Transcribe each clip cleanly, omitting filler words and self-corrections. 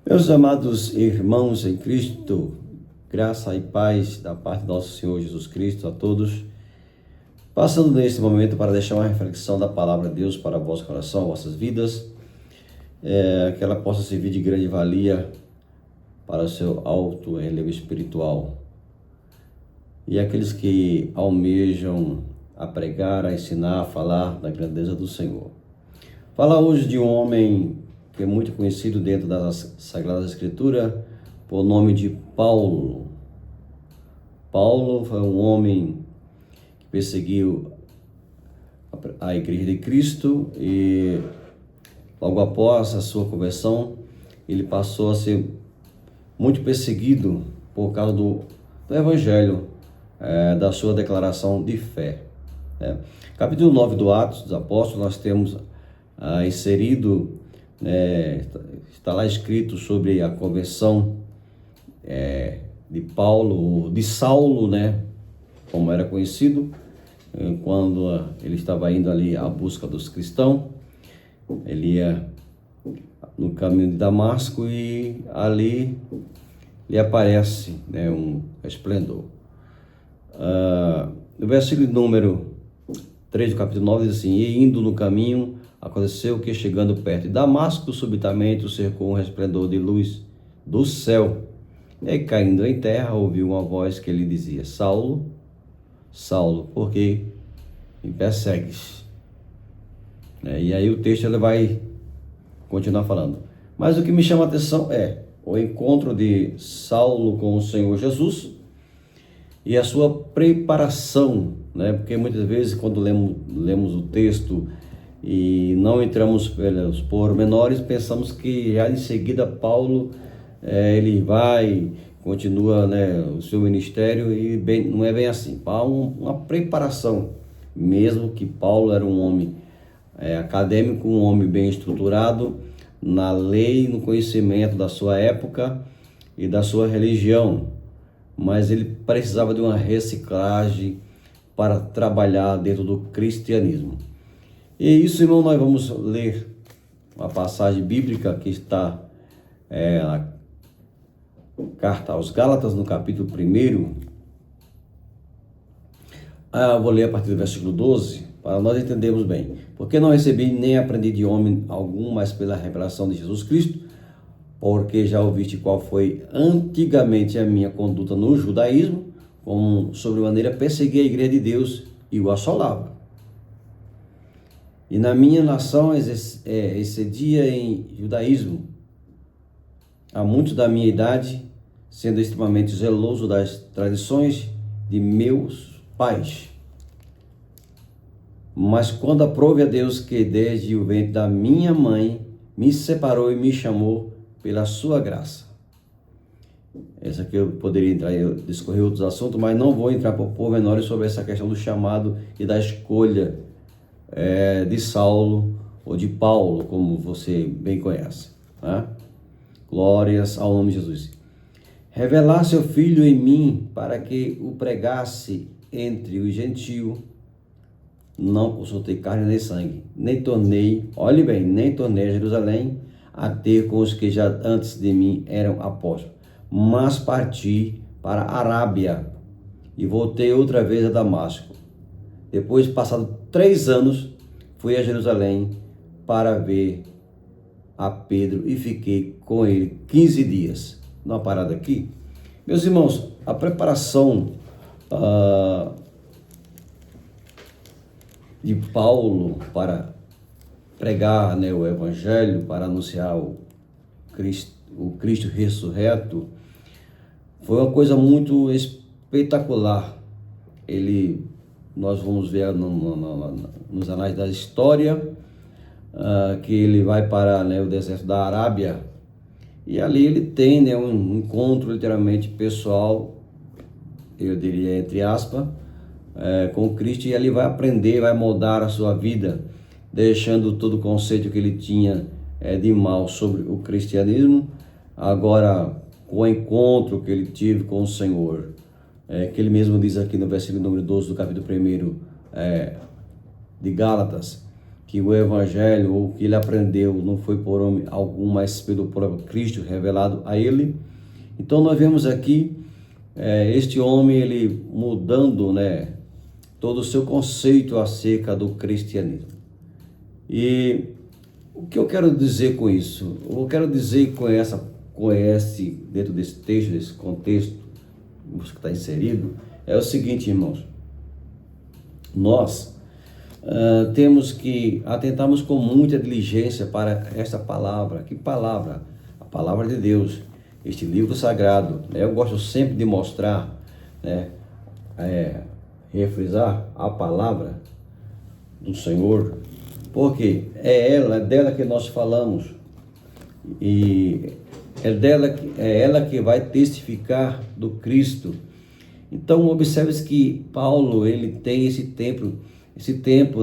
Meus amados irmãos em Cristo, graça e paz da parte do nosso Senhor Jesus Cristo a todos. Passando neste momento para deixar uma reflexão da palavra de Deus para o vosso coração, vossas vidas, que ela possa servir de grande valia para o seu alto relevo espiritual. E aqueles que almejam a pregar, a ensinar, a falar da grandeza do Senhor. Fala hoje de um homem que é muito conhecido dentro da Sagrada Escritura, por nome de Paulo. Paulo foi um homem que perseguiu a Igreja de Cristo e logo após a sua conversão, ele passou a ser muito perseguido por causa do Evangelho, da sua declaração de fé. Capítulo 9 do Atos dos Apóstolos, nós temos inserido, está lá escrito sobre a conversão de Paulo, de Saulo, como era conhecido, quando ele estava indo ali à busca dos cristãos. Ele ia no caminho de Damasco e ali lhe aparece um esplendor. No versículo número 3 do capítulo 9 diz assim: E indo no caminho, aconteceu que, chegando perto de Damasco, subitamente o cercou um resplendor de luz do céu. E caindo em terra, ouviu uma voz que lhe dizia: Saulo, Saulo, por que me persegues? E aí o texto ele vai continuar falando. Mas o que me chama a atenção é o encontro de Saulo com o Senhor Jesus e a sua preparação, porque muitas vezes quando lemos o texto e não entramos pelos pormenores, pensamos que já em seguida Paulo ele continua o seu ministério, e não é bem assim. Há uma preparação, mesmo que Paulo era um homem acadêmico, um homem bem estruturado na lei, no conhecimento da sua época e da sua religião, mas ele precisava de uma reciclagem para trabalhar dentro do cristianismo. E isso, irmão, nós vamos ler uma passagem bíblica que está na carta aos Gálatas, no capítulo 1. Eu vou ler a partir do versículo 12, para nós entendermos bem. Porque não recebi nem aprendi de homem algum, mas pela revelação de Jesus Cristo, porque já ouviste qual foi antigamente a minha conduta no judaísmo, como sobremaneira persegui a igreja de Deus e o assolava. E na minha nação excedia em judaísmo a muitos da minha idade, sendo extremamente zeloso das tradições de meus pais. Mas quando aprove a Deus que desde o ventre da minha mãe me separou e me chamou pela sua graça. Essa aqui eu poderia entrar e discorrer outros assuntos, mas não vou entrar por pormenores sobre essa questão do chamado e da escolha de Saulo ou de Paulo, como você bem conhece. Glórias ao nome de Jesus. Revelar seu Filho em mim para que o pregasse entre os gentios. Não consultei carne nem sangue, nem tornei a Jerusalém a ter com os que já antes de mim eram apóstolos, mas parti para a Arábia e voltei outra vez a Damasco. Depois, passado 3 anos, fui a Jerusalém para ver a Pedro e fiquei com ele 15 dias. Dá uma parada aqui. Meus irmãos, a preparação de Paulo para pregar o Evangelho, para anunciar o Cristo ressurreto, foi uma coisa muito espetacular. Nós vamos ver nos anais da história que ele vai para o deserto da Arábia, e ali ele tem um encontro literalmente pessoal, eu diria entre aspas, com Cristo, e ali vai aprender, vai moldar a sua vida, deixando todo o conceito que ele tinha de mal sobre o cristianismo, agora com o encontro que ele teve com o Senhor, que ele mesmo diz aqui no versículo número 12 do capítulo 1 de Gálatas, que o evangelho ou que ele aprendeu não foi por homem algum, mas pelo próprio Cristo revelado a ele. Então nós vemos aqui este homem, ele mudando, né, todo o seu conceito acerca do cristianismo. E o que eu quero dizer com isso? Eu quero dizer dentro desse texto, desse contexto que está inserido, é o seguinte, irmãos. Nós temos que atentarmos com muita diligência para esta palavra. Que palavra? A palavra de Deus, este livro sagrado. Eu gosto sempre de mostrar, né, refrisar a palavra do Senhor, porque é dela que nós falamos, e é ela que vai testificar do Cristo. Então observe que Paulo, ele tem esse tempo,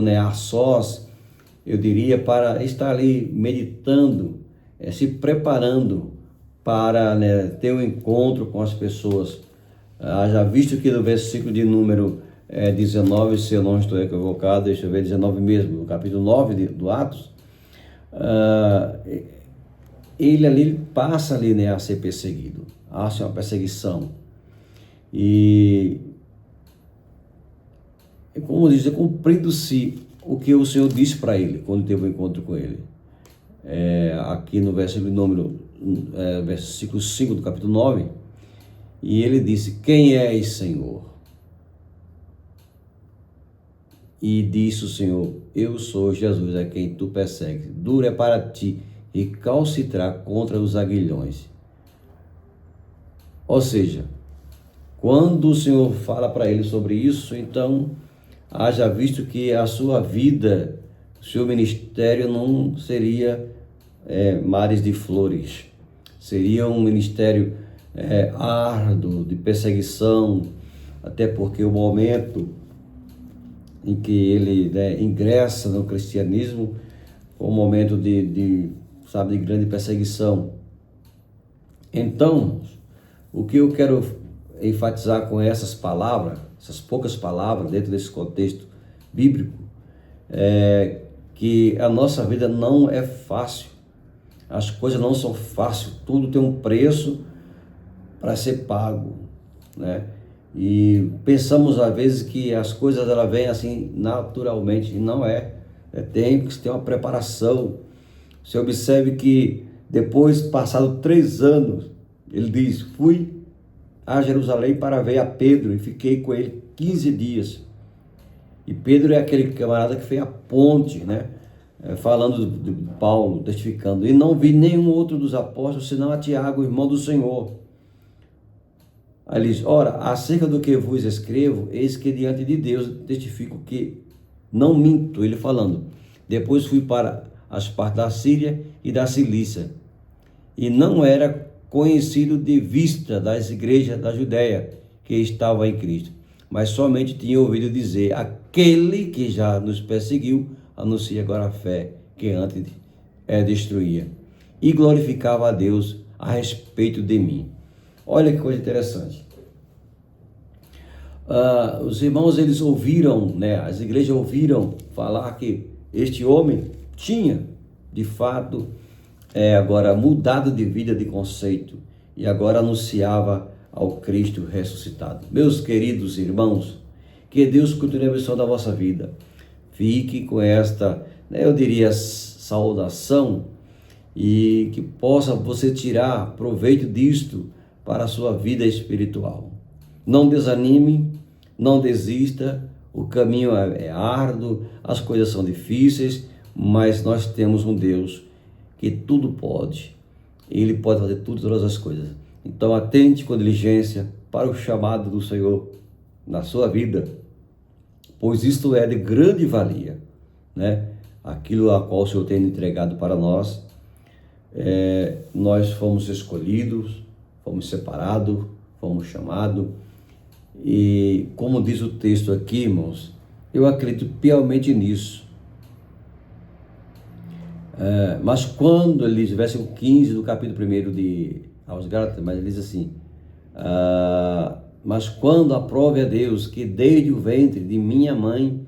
né, a sós, eu diria, para estar ali meditando, se preparando para, né, ter um encontro com as pessoas. Já visto que no versículo de número 19, se eu não estou equivocado, deixa eu ver, 19 mesmo, no capítulo 9 do Atos, ele passa ali, né, a ser perseguido, há uma perseguição. E, como diz, cumprindo-se o que o Senhor disse para ele, quando teve um encontro com ele. Aqui no versículo 5 do capítulo 9, e ele disse: quem és, Senhor? E disse o Senhor: eu sou Jesus, a quem tu persegues. Duro é para ti recalcitrar contra os aguilhões. Ou seja, quando o Senhor fala para ele sobre isso, então haja visto que a sua vida, o seu ministério não seria mares de flores, seria um ministério árduo, de perseguição, até porque o momento em que ele, né, ingressa no cristianismo foi um momento de grande perseguição. Então, o que eu quero enfatizar com essas palavras, essas poucas palavras dentro desse contexto bíblico, é que a nossa vida não é fácil, as coisas não são fáceis, tudo tem um preço para ser pago, né? E pensamos às vezes que as coisas elas vêm assim naturalmente, e não tem que ter uma preparação. Você observe que depois, passado 3 anos, ele diz: fui a Jerusalém para ver a Pedro e fiquei com ele 15 dias. E Pedro é aquele camarada que fez a ponte, né? Falando de Paulo, testificando: e não vi nenhum outro dos apóstolos senão a Tiago, irmão do Senhor. Aí ele diz: ora, acerca do que vos escrevo, eis que diante de Deus testifico que não minto. Ele falando: depois fui para as partes da Síria e da Cilícia, e não era conhecido de vista das igrejas da Judéia que estavam em Cristo, mas somente tinha ouvido dizer: aquele que já nos perseguiu anuncia agora a fé que antes destruía, e glorificava a Deus a respeito de mim. Olha que coisa interessante. Os irmãos, eles ouviram, né, as igrejas ouviram falar que este homem tinha, de fato, agora mudado de vida, de conceito, e agora anunciava ao Cristo ressuscitado. Meus queridos irmãos, que Deus continue abençoando a vossa vida. Fique com esta, né, eu diria, saudação, e que possa você tirar proveito disto para a sua vida espiritual. Não desanime, não desista, o caminho é árduo, as coisas são difíceis, mas nós temos um Deus que tudo pode, Ele pode fazer tudo, todas as coisas. Então atente com diligência para o chamado do Senhor na sua vida, pois isto é de grande valia, né? Aquilo a qual o Senhor tem entregado para nós. Nós fomos escolhidos, fomos separados, fomos chamados, e como diz o texto aqui, irmãos, eu acredito piamente nisso. Mas quando ele diz, versículo 15 do capítulo 1 aos Gálatas, mas ele diz assim: mas quando aprove a Deus, que desde o ventre de minha mãe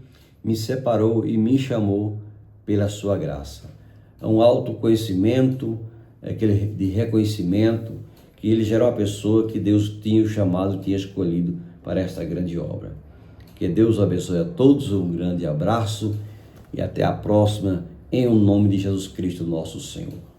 me separou e me chamou pela sua graça. É um autoconhecimento, de reconhecimento, que ele já era uma pessoa que Deus tinha chamado, tinha escolhido para esta grande obra. Que Deus abençoe a todos, um grande abraço e até a próxima, em nome de Jesus Cristo, nosso Senhor.